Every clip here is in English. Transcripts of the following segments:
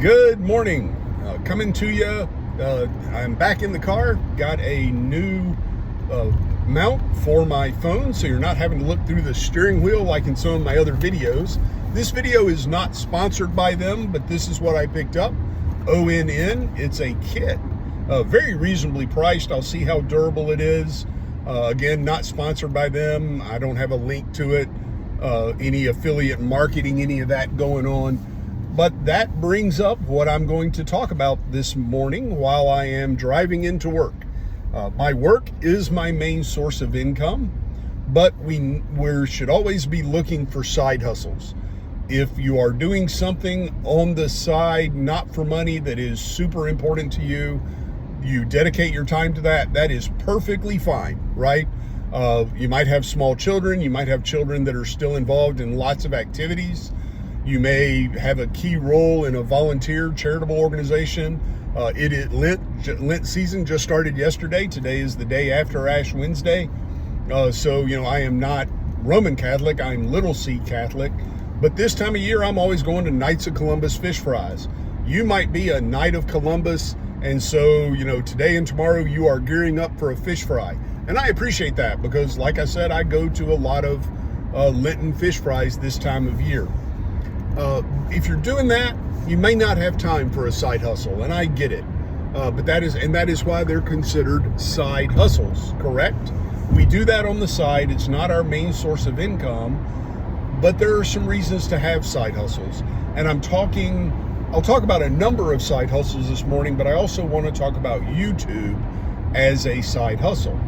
Good morning. Coming to you. I'm back in the car. Got a new mount for my phone, so you're not having to look through the steering wheel like in some of my other videos. This video is not sponsored by them, but this is what I picked up. ONN. It's a kit. Very reasonably priced. I'll see how durable it is. Again, not sponsored by them. I don't have a link to it. Any affiliate marketing, any of that going on. But that brings up what I'm going to talk about this morning while I am driving into work. My work is my main source of income, but we should always be looking for side hustles. If you are doing something on the side, not for money, that is super important to you, you dedicate your time to that, that is perfectly fine, right? You might have small children, you might have children that are still involved in lots of activities. You may have a key role in a volunteer charitable organization. Lent season just started yesterday. Today is the day after Ash Wednesday. So, I am not Roman Catholic, I'm Little C Catholic. But this time of year, I'm always going to Knights of Columbus fish fries. You might be a Knight of Columbus, and so, today and tomorrow you are gearing up for a fish fry. And I appreciate that because, like I said, I go to a lot of Lenten fish fries this time of year. If you're doing that, you may not have time for a side hustle, and I get it. But that is why they're considered side hustles, correct? We do that on the side. It's not our main source of income, but there are some reasons to have side hustles. And I'll talk about a number of side hustles this morning, but I also want to talk about YouTube as a side hustle.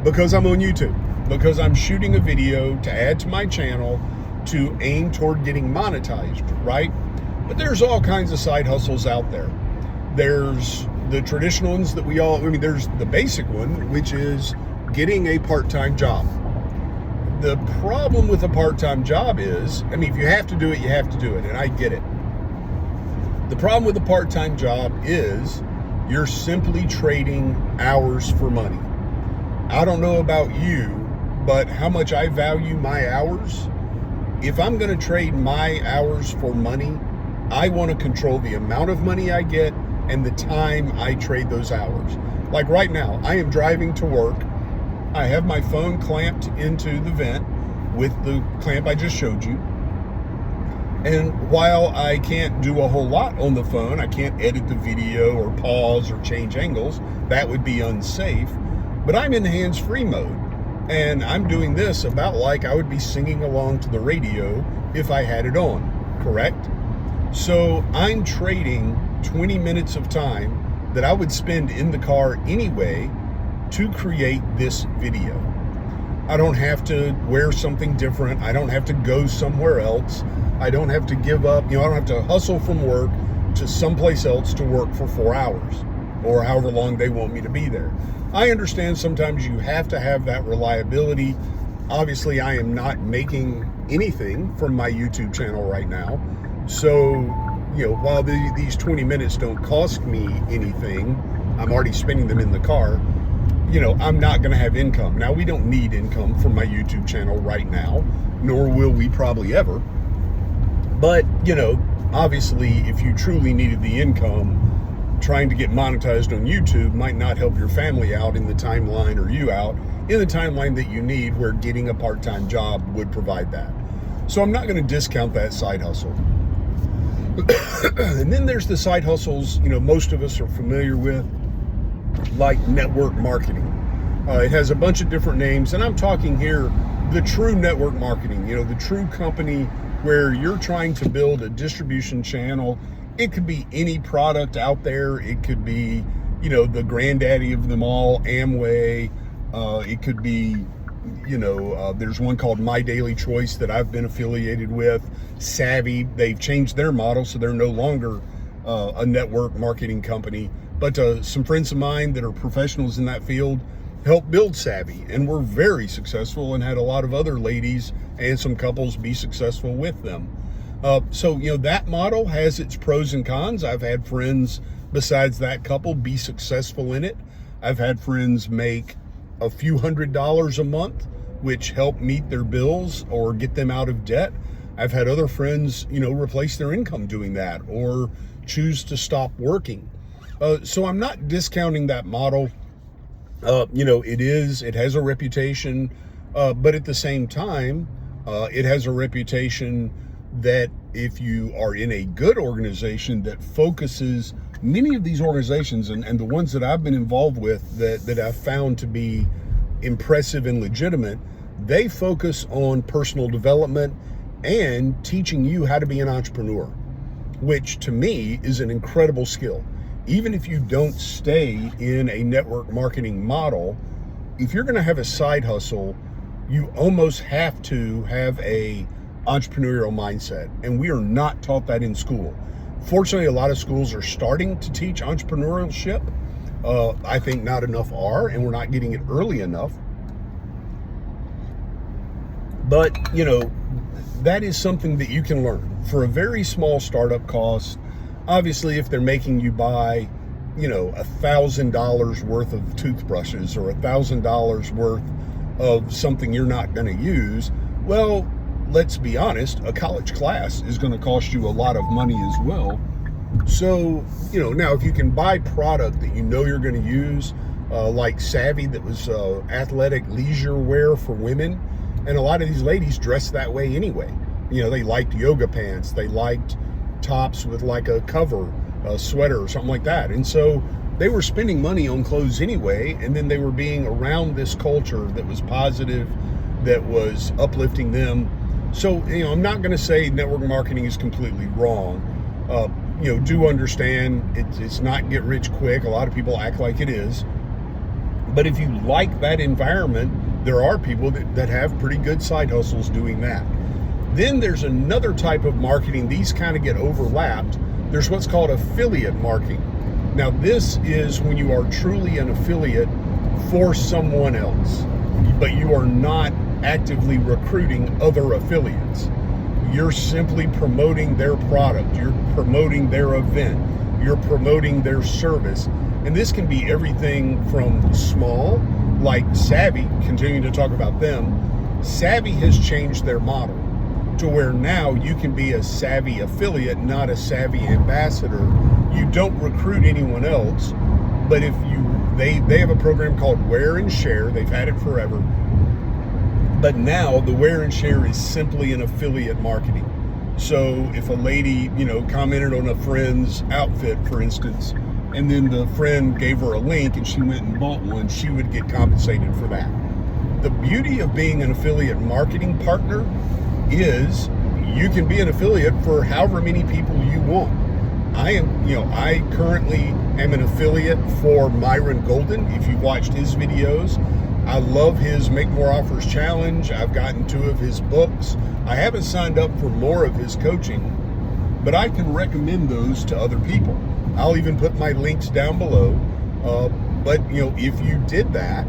Because I'm on YouTube, because I'm shooting a video to add to my channel to aim toward getting monetized, right? But there's all kinds of side hustles out there. There's the traditional ones that there's the basic one, which is getting a part-time job. The problem with a part-time job is, if you have to do it, you have to do it, and I get it. The problem with a part-time job is you're simply trading hours for money. I don't know about you, but how much I value my hours. If I'm going to trade my hours for money, I want to control the amount of money I get and the time I trade those hours. Like right now, I am driving to work. I have my phone clamped into the vent with the clamp I just showed you. And while I can't do a whole lot on the phone, I can't edit the video or pause or change angles, that would be unsafe, but I'm in hands-free mode. And I'm doing this about like I would be singing along to the radio if I had it on, correct? So I'm trading 20 minutes of time that I would spend in the car anyway to create this video. I don't have to wear something different. I don't have to go somewhere else. I don't have to give up. I don't have to hustle from work to someplace else to work for 4 hours or however long they want me to be there. I understand sometimes you have to have that reliability. Obviously, I am not making anything from my YouTube channel right now. So, while these 20 minutes don't cost me anything, I'm already spending them in the car, I'm not going to have income. Now, we don't need income from my YouTube channel right now, nor will we probably ever. But, obviously, if you truly needed the income, trying to get monetized on YouTube might not help your family out in the timeline, or you out in the timeline that you need, where getting a part-time job would provide that. So I'm not going to discount that side hustle. And then there's the side hustles, most of us are familiar with, like network marketing. It has a bunch of different names, and I'm talking here the true network marketing, the true company where you're trying to build a distribution channel. It could be any product out there. It could be, the granddaddy of them all, Amway. It could be, there's one called My Daily Choice that I've been affiliated with. Savvy, they've changed their model, so they're no longer a network marketing company. But some friends of mine that are professionals in that field helped build Savvy, and were very successful, and had a lot of other ladies and some couples be successful with them. So that model has its pros and cons. I've had friends besides that couple be successful in it. I've had friends make a few $100s a month, which help meet their bills or get them out of debt. I've had other friends, replace their income doing that or choose to stop working. So I'm not discounting that model. It has a reputation, but at the same time, it has a reputation that if you are in a good organization that focuses, many of these organizations and the ones that I've been involved with that I've found to be impressive and legitimate, they focus on personal development and teaching you how to be an entrepreneur, which to me is an incredible skill. Even if you don't stay in a network marketing model, if you're going to have a side hustle, you almost have to have a entrepreneurial mindset. And we are not taught that in school. Fortunately, a lot of schools are starting to teach entrepreneurship. I think not enough are, and we're not getting it early enough. But, that is something that you can learn for a very small startup cost. Obviously, if they're making you buy, $1,000 worth of toothbrushes or $1,000 worth of something you're not going to use, well, let's be honest, a college class is going to cost you a lot of money as well. So, now if you can buy product that you're going to use, like Savvy, that was athletic leisure wear for women, and a lot of these ladies dress that way anyway. They liked yoga pants, they liked tops with like a cover, a sweater or something like that. And so they were spending money on clothes anyway, and then they were being around this culture that was positive, that was uplifting them. So, I'm not going to say network marketing is completely wrong. Do understand it's not get rich quick. A lot of people act like it is. But if you like that environment, there are people that have pretty good side hustles doing that. Then there's another type of marketing. These kind of get overlapped. There's what's called affiliate marketing. Now, this is when you are truly an affiliate for someone else, but you are not actively recruiting other affiliates. You're simply promoting their product. You're promoting their event. You're promoting their service. And this can be everything from small, like Savvy, continuing to talk about them. Savvy has changed their model to where now you can be a Savvy affiliate, not a Savvy ambassador. You don't recruit anyone else, but if they have a program called Wear and Share. They've had it forever. But now the Wear and Share is simply an affiliate marketing. So if a lady, commented on a friend's outfit, for instance, and then the friend gave her a link and she went and bought one, she would get compensated for that. The beauty of being an affiliate marketing partner is you can be an affiliate for however many people you want. I currently am an affiliate for Myron Golden. If you've watched his videos, I love his Make More Offers challenge. I've gotten 2 of his books. I haven't signed up for more of his coaching, but I can recommend those to other people. I'll even put my links down below. But if you did that,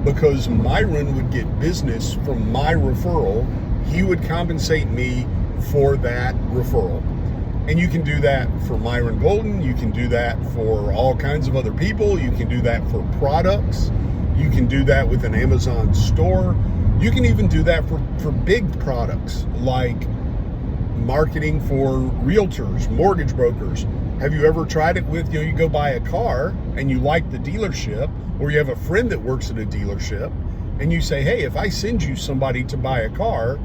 because Myron would get business from my referral, he would compensate me for that referral. And you can do that for Myron Golden. You can do that for all kinds of other people. You can do that for products. You can do that with an Amazon store. You can even do that for big products like marketing for realtors, mortgage brokers. Have you ever tried it with, you go buy a car and you like the dealership, or you have a friend that works at a dealership and you say, hey, if I send you somebody to buy a car,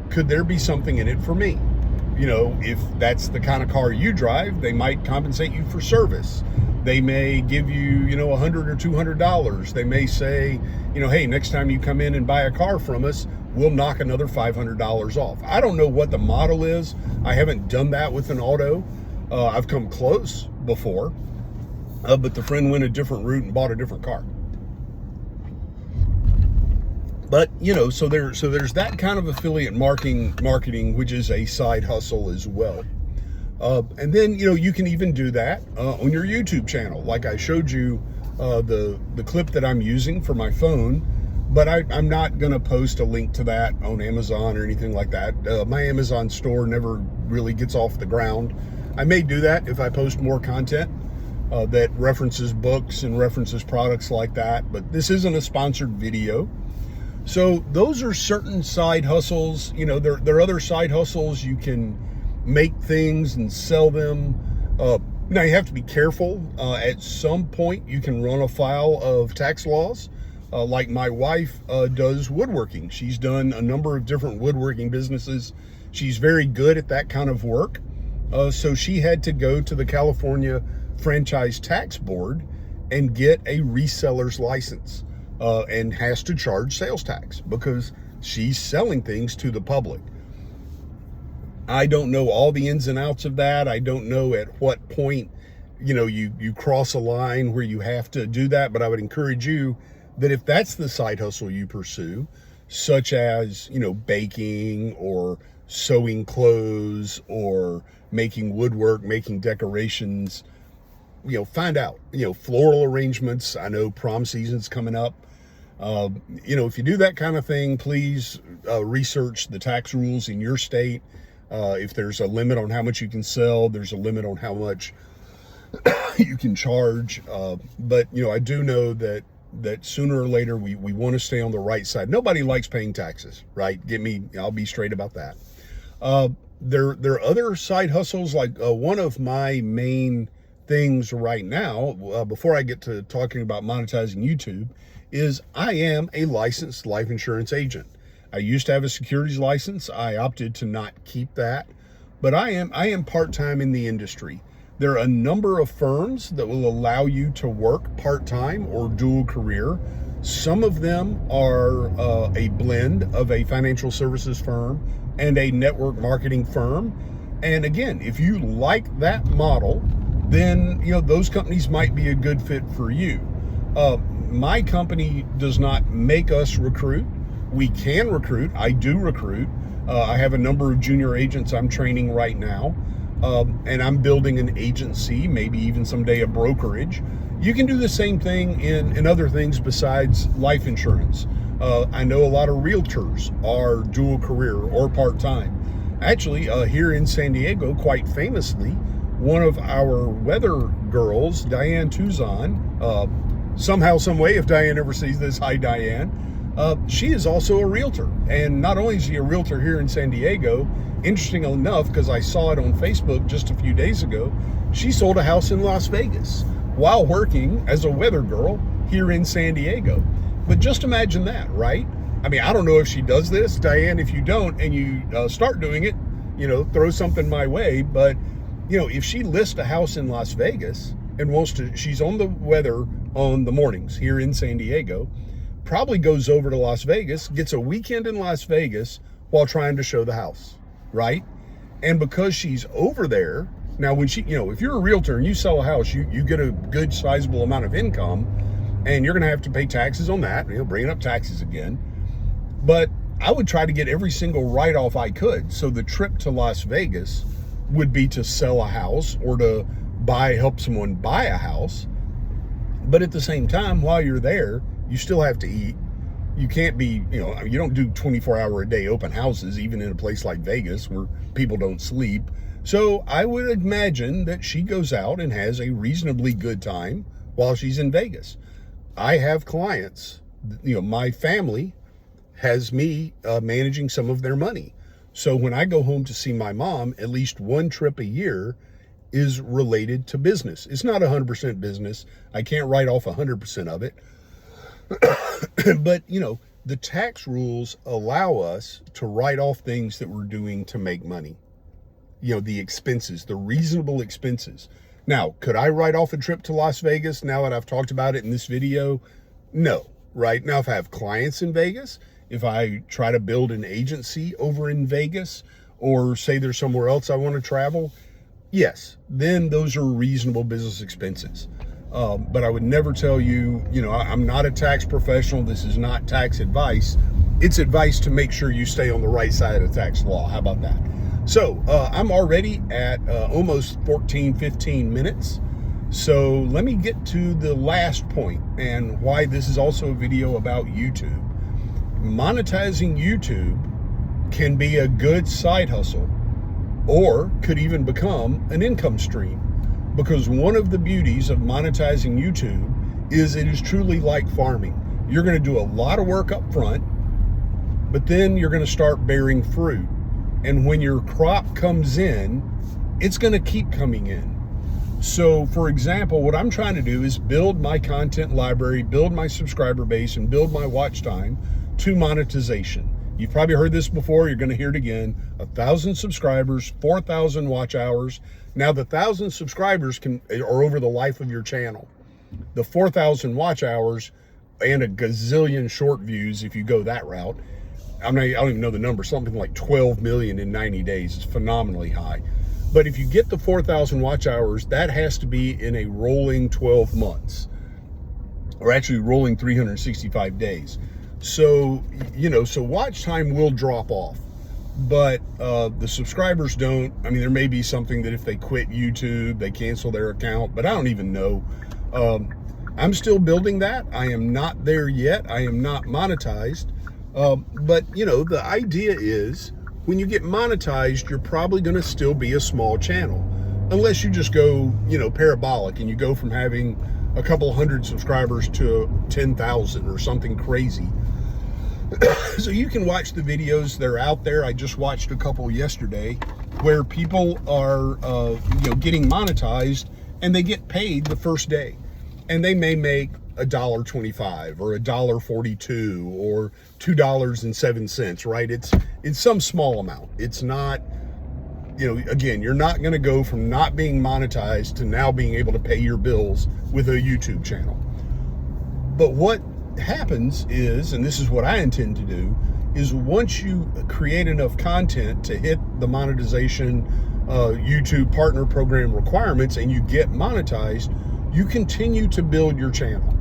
could there be something in it for me? If that's the kind of car you drive, they might compensate you for service. They may give you, $100 or $200. They may say, hey, next time you come in and buy a car from us, we'll knock another $500 off. I don't know what the model is. I haven't done that with an auto. I've come close before, but the friend went a different route and bought a different car. But, so there's that kind of affiliate marketing, which is a side hustle as well. And then, you can even do that on your YouTube channel. Like I showed you the clip that I'm using for my phone, but I'm not going to post a link to that on Amazon or anything like that. My Amazon store never really gets off the ground. I may do that if I post more content that references books and references products like that, but this isn't a sponsored video. So those are certain side hustles. There are other side hustles. You can make things and sell them. Now you have to be careful. At some point you can run afoul of tax laws. Like my wife does woodworking. She's done a number of different woodworking businesses. She's very good at that kind of work. So she had to go to the California Franchise Tax Board and get a reseller's license, and has to charge sales tax because she's selling things to the public. I don't know all the ins and outs of that. I don't know at what point, you cross a line where you have to do that, but I would encourage you that if that's the side hustle you pursue, such as, baking or sewing clothes or making woodwork, making decorations, find out, floral arrangements. I know prom season's coming up. If you do that kind of thing, please research the tax rules in your state. If there's a limit on how much you can sell, there's a limit on how much you can charge. But I do know that sooner or later we want to stay on the right side. Nobody likes paying taxes, right? I'll be straight about that. There are other side hustles, like one of my main things right now, before I get to talking about monetizing YouTube, is I am a licensed life insurance agent. I used to have a securities license. I opted to not keep that, but I am part-time in the industry. There are a number of firms that will allow you to work part-time or dual career. Some of them are a blend of a financial services firm and a network marketing firm. And again, if you like that model, then those companies might be a good fit for you. My company does not make us recruit. We can recruit. I do recruit. I have a number of junior agents I'm training right now. And I'm building an agency, maybe even someday a brokerage. You can do the same thing in other things besides life insurance. I know a lot of realtors are dual career or part-time. Actually, here in San Diego, quite famously, one of our weather girls, Diane Tuzon, somehow, some way, if Diane ever sees this, hi Diane, she is also a realtor. And not only is she a realtor here in San Diego, interesting enough, because I saw it on Facebook just a few days ago, she sold a house in Las Vegas while working as a weather girl here in San Diego. But just imagine that, right? I mean, I don't know if she does this, Diane. If you don't and you start doing it, throw something my way. But if she lists a house in Las Vegas and she's on the weather on the mornings here in San Diego, probably goes over to Las Vegas, gets a weekend in Las Vegas while trying to show the house, right? And because she's over there, now when she, if you're a realtor and you sell a house, you get a good sizable amount of income, and you're gonna have to pay taxes on that, bringing up taxes again. But I would try to get every single write-off I could. So the trip to Las Vegas would be to sell a house or to help someone buy a house. But at the same time, while you're there, you still have to eat. You can't be, you don't do 24-hour-a-day open houses, even in a place like Vegas where people don't sleep. So I would imagine that she goes out and has a reasonably good time while she's in Vegas. I have clients, my family has me managing some of their money. So when I go home to see my mom, at least one trip a year is related to business. It's not 100% business. I can't write off 100% of it. But, the tax rules allow us to write off things that we're doing to make money. The expenses, the reasonable expenses. Now, could I write off a trip to Las Vegas now that I've talked about it in this video? No, right? Now, if I have clients in Vegas, if I try to build an agency over in Vegas, or say there's somewhere else I want to travel, yes, then those are reasonable business expenses. But I would never tell you, I'm not a tax professional. This is not tax advice. It's advice to make sure you stay on the right side of tax law. How about that? So I'm already at almost 15 minutes. So let me get to the last point and why this is also a video about YouTube. Monetizing YouTube can be a good side hustle, or could even become an income stream. Because one of the beauties of monetizing YouTube is it is truly like farming. You're going to do a lot of work up front. but then you're going to start bearing fruit. And when your crop comes in, it's going to keep coming in. So for example, what I'm trying to do is build my content library, build my subscriber base, and build my watch time to monetization. You've probably heard this before. You're going to hear it again. 1,000 subscribers, 4,000 watch hours. Now the 1,000 subscribers are over the life of your channel. The 4,000 watch hours and a gazillion short views, if you go that route, I don't even know the number, something like 12 million in 90 days. It's phenomenally high. But if you get the 4,000 watch hours, that has to be in a rolling 12 months, or actually rolling 365 days. So, so watch time will drop off, but the subscribers don't. I mean, there may be something that if they quit YouTube, they cancel their account, but I don't even know. I'm still building that. I am not there yet. I am not monetized. But the idea is when you get monetized, you're probably going to still be a small channel, unless you just go, parabolic and you go from having a couple hundred subscribers to 10,000 or something crazy. So you can watch the videos that are out there. I just watched a couple yesterday where people are, getting monetized and they get paid the first day, and they may make $1.25 or $1.42 or $2.07, right? It's some small amount. It's not, again, you're not going to go from not being monetized to now being able to pay your bills with a YouTube channel. But what happens is, and this is what I intend to do, is once you create enough content to hit the monetization YouTube partner program requirements and you get monetized, you continue to build your channel.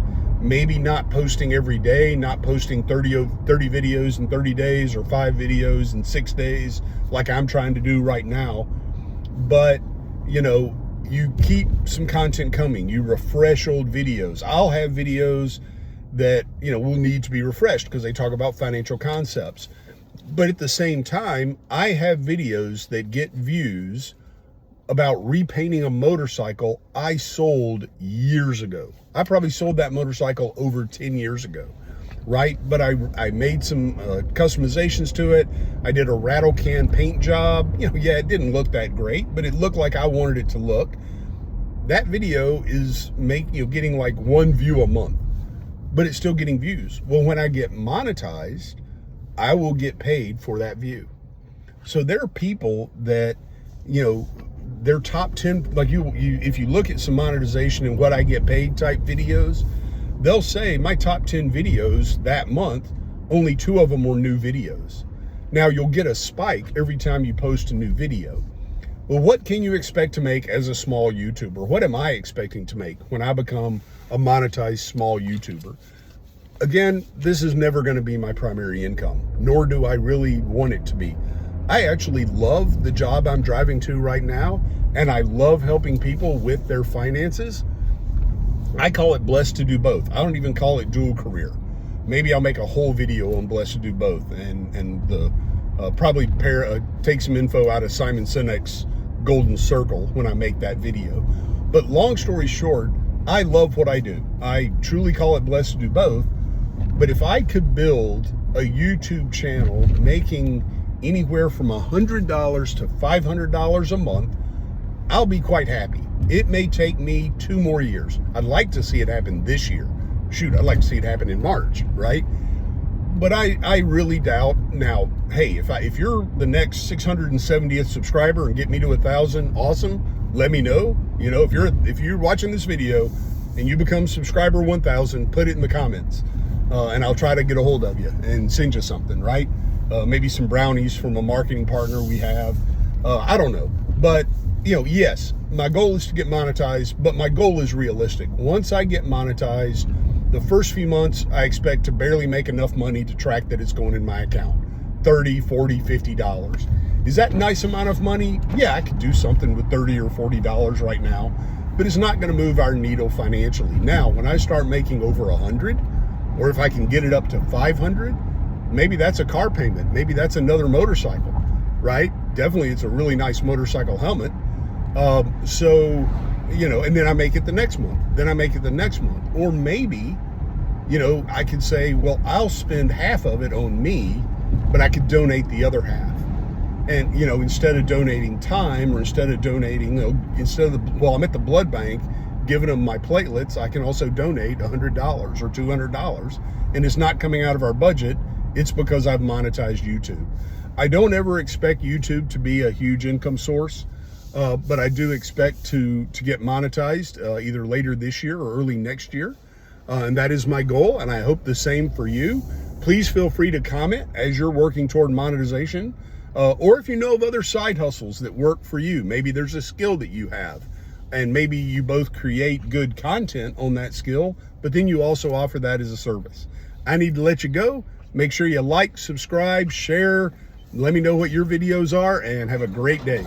Maybe not posting every day, not posting 30 videos in 30 days or 5 videos in 6 days like I'm trying to do right now. But, you keep some content coming. You refresh old videos. I'll have videos that, will need to be refreshed because they talk about financial concepts. But at the same time, I have videos that get views about repainting a motorcycle I sold years ago. I probably sold that motorcycle over 10 years ago, right? But I made some customizations to it. I did a rattle can paint job. Yeah, it didn't look that great, but it looked like I wanted it to look. That video is getting like 1 view a month, but it's still getting views. Well, when I get monetized, I will get paid for that view. So there are people that, their top 10, like if you look at some monetization and what I get paid type videos, they'll say my top 10 videos that month, only 2 of them were new videos. Now you'll get a spike every time you post a new video. Well, what can you expect to make as a small YouTuber? What am I expecting to make when I become a monetized small YouTuber? Again, this is never going to be my primary income, nor do I really want it to be. I actually love the job I'm driving to right now, and I love helping people with their finances. I call it blessed to do both. I don't even call it dual career. Maybe I'll make a whole video on blessed to do both, and probably take some info out of Simon Sinek's Golden Circle when I make that video. But long story short, I love what I do. I truly call it blessed to do both. But if I could build a YouTube channel making anywhere from $100 to $500 a month, I'll be quite happy. It may take me 2 more years. I'd like to see it happen this year. Shoot, I'd like to see it happen in March, right? But I really doubt. Now, hey, if you're the next 670th subscriber and get me to 1,000, awesome. Let me know. If you're watching this video and you become subscriber 1,000, put it in the comments, and I'll try to get a hold of you and send you something, right? Maybe some brownies from a marketing partner we have. I don't know. But, yes, my goal is to get monetized, but my goal is realistic. Once I get monetized, the first few months, I expect to barely make enough money to track that it's going in my account. $30, $40, $50. Is that a nice amount of money? Yeah, I could do something with $30 or $40 right now, but it's not going to move our needle financially. Now, when I start making over 100, or if I can get it up to 500, maybe that's a car payment. Maybe that's another motorcycle, right? Definitely, it's a really nice motorcycle helmet. And then I make it the next month. Then I make it the next month. Or maybe, I could say, well, I'll spend half of it on me but I could donate the other half. And, you know, instead of donating time, or instead of donating, well, I'm at the blood bank giving them my platelets, I can also donate $100 or $200, and it's not coming out of our budget. It's because I've monetized YouTube. I don't ever expect YouTube to be a huge income source, but I do expect to get monetized either later this year or early next year. And that is my goal, and I hope the same for you. Please feel free to comment as you're working toward monetization, or if you know of other side hustles that work for you. Maybe there's a skill that you have, and maybe you both create good content on that skill, but then you also offer that as a service. I need to let you go. Make sure you like, subscribe, share. Let me know what your videos are, and have a great day.